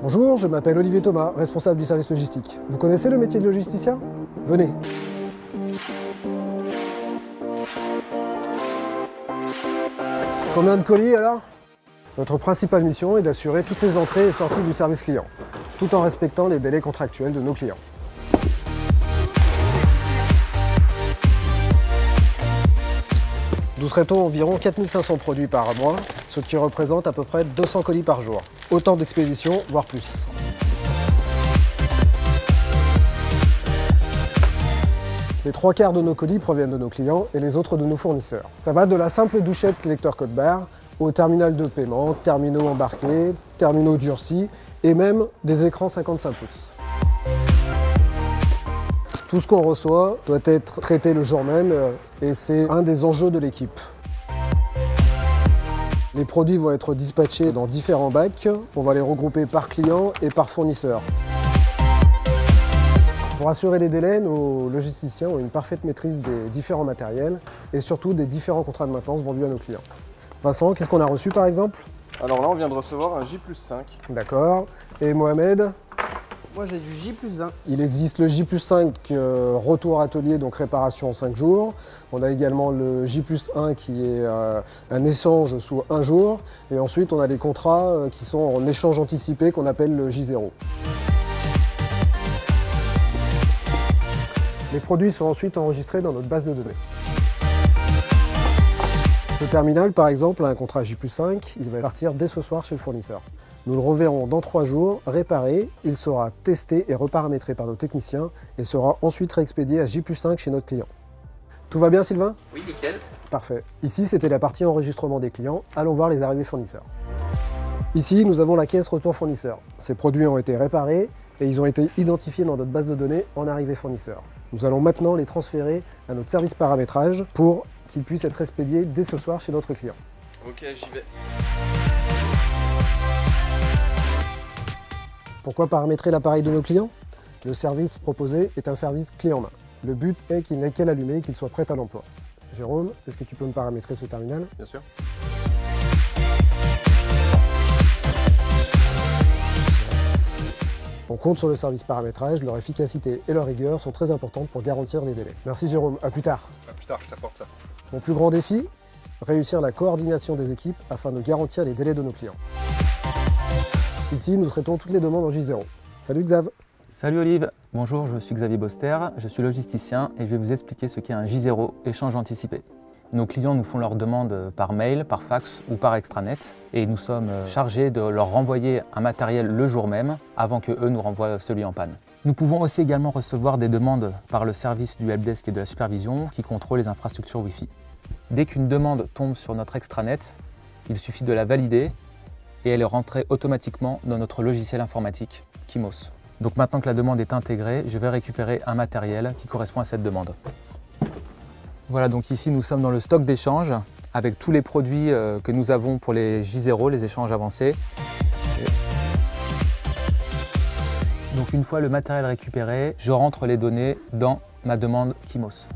Bonjour, je m'appelle Olivier Thomas, responsable du service logistique. Vous connaissez le métier de logisticien? Venez. Combien de colis alors? Notre principale mission est d'assurer toutes les entrées et sorties du service client, tout en respectant les délais contractuels de nos clients. Nous traitons environ 4500 produits par mois, ce qui représente à peu près 200 colis par jour. Autant d'expéditions, voire plus. Les 3/4 de nos colis proviennent de nos clients et les autres de nos fournisseurs. Ça va de la simple douchette lecteur code barre au terminal de paiement, terminaux embarqués, terminaux durcis et même des écrans 55 pouces. Tout ce qu'on reçoit doit être traité le jour même et c'est un des enjeux de l'équipe. Les produits vont être dispatchés dans différents bacs. On va les regrouper par client et par fournisseur. Pour assurer les délais, nos logisticiens ont une parfaite maîtrise des différents matériels et surtout des différents contrats de maintenance vendus à nos clients. Vincent, qu'est-ce qu'on a reçu par exemple? Alors là, on vient de recevoir un J+5. D'accord. Et Mohamed? Moi j'ai du J+1. Il existe le J+5 retour atelier, donc réparation en 5 jours. On a également le J+1 qui est un échange sous 1 jour. Et ensuite on a des contrats qui sont en échange anticipé qu'on appelle le J0. Les produits sont ensuite enregistrés dans notre base de données. Ce terminal, par exemple, a un contrat J+5, il va partir dès ce soir chez le fournisseur. Nous le reverrons dans 3 jours, réparé, il sera testé et reparamétré par nos techniciens et sera ensuite réexpédié à J+5 chez notre client. Tout va bien Sylvain? Oui, nickel. Parfait. Ici, c'était la partie enregistrement des clients. Allons voir les arrivées fournisseurs. Ici, nous avons la caisse retour fournisseur. Ces produits ont été réparés et ils ont été identifiés dans notre base de données en arrivée fournisseur. Nous allons maintenant les transférer à notre service paramétrage pour qu'ils puissent être expédiés dès ce soir chez notre client. Ok, j'y vais. Pourquoi paramétrer l'appareil de nos clients? Le service proposé est un service clé en main. Le but est qu'il n'ait qu'à l'allumer et qu'il soit prêt à l'emploi. Jérôme, est-ce que tu peux me paramétrer ce terminal? Bien sûr. On compte sur le service paramétrage, leur efficacité et leur rigueur sont très importantes pour garantir les délais. Merci Jérôme, à plus tard. À plus tard, je t'apporte ça. Mon plus grand défi? Réussir la coordination des équipes afin de garantir les délais de nos clients. Ici, nous traitons toutes les demandes en J0. Salut Xav. Salut Olive, bonjour, je suis Xavier Boster, je suis logisticien et je vais vous expliquer ce qu'est un J0, échange anticipé. Nos clients nous font leurs demandes par mail, par fax ou par extranet et nous sommes chargés de leur renvoyer un matériel le jour même avant qu'eux nous renvoient celui en panne. Nous pouvons aussi également recevoir des demandes par le service du helpdesk et de la supervision qui contrôle les infrastructures Wi-Fi. Dès qu'une demande tombe sur notre extranet, il suffit de la valider et elle est rentrée automatiquement dans notre logiciel informatique, Kimos. Donc maintenant que la demande est intégrée, je vais récupérer un matériel qui correspond à cette demande. Voilà, donc ici nous sommes dans le stock d'échange avec tous les produits que nous avons pour les J0, les échanges avancés. Donc une fois le matériel récupéré, je rentre les données dans ma demande Kimos.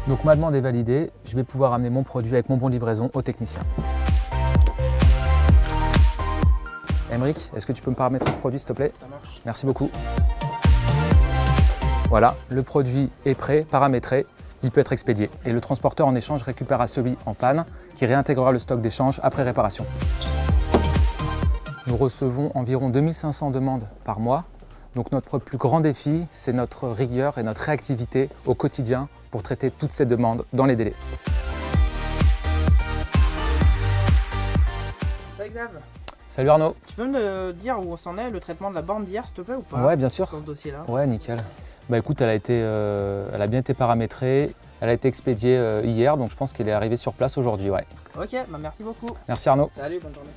Donc ma demande est validée, je vais pouvoir amener mon produit avec mon bon de livraison au technicien. Emeric, est-ce que tu peux me paramétrer ce produit s'il te plaît? Ça marche. Merci beaucoup. Voilà, le produit est prêt, paramétré, il peut être expédié. Et le transporteur en échange récupérera celui en panne qui réintégrera le stock d'échange après réparation. Nous recevons environ 2500 demandes par mois. Donc notre plus grand défi, c'est notre rigueur et notre réactivité au quotidien pour traiter toutes ces demandes dans les délais. Salut Xav. Salut Arnaud. Tu peux me dire où s'en est le traitement de la borne d'hier s'il te plaît ou pas? Ouais, bien sûr. Sur ce dossier-là. Ouais, nickel. Bah écoute, elle a bien été paramétrée, elle a été expédiée hier, donc je pense qu'elle est arrivée sur place aujourd'hui, ouais. Ok, bah merci beaucoup. Merci Arnaud. Salut, bonne journée.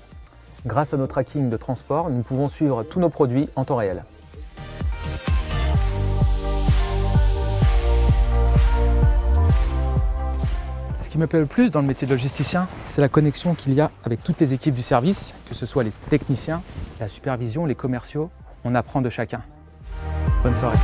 Grâce à nos tracking de transport, nous pouvons suivre tous nos produits en temps réel. Ce qui me plaît le plus dans le métier de logisticien, c'est la connexion qu'il y a avec toutes les équipes du service, que ce soit les techniciens, la supervision, les commerciaux. On apprend de chacun. Bonne soirée.